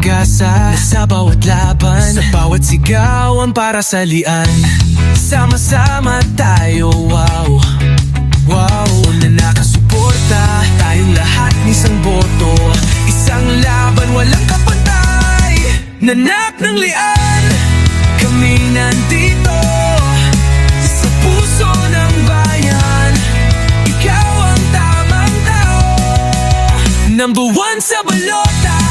pag-asa sa bawat laban, sa bawat sigawan para sa lian. Sama-sama tayo, wow, wow. Una nakasuporta, tayong lahat isang boto, isang laban, walang kapantay. Nanak ng lian, kami nandito sa puso ng bayan. Ikaw ang tamang tao, number one sa balota.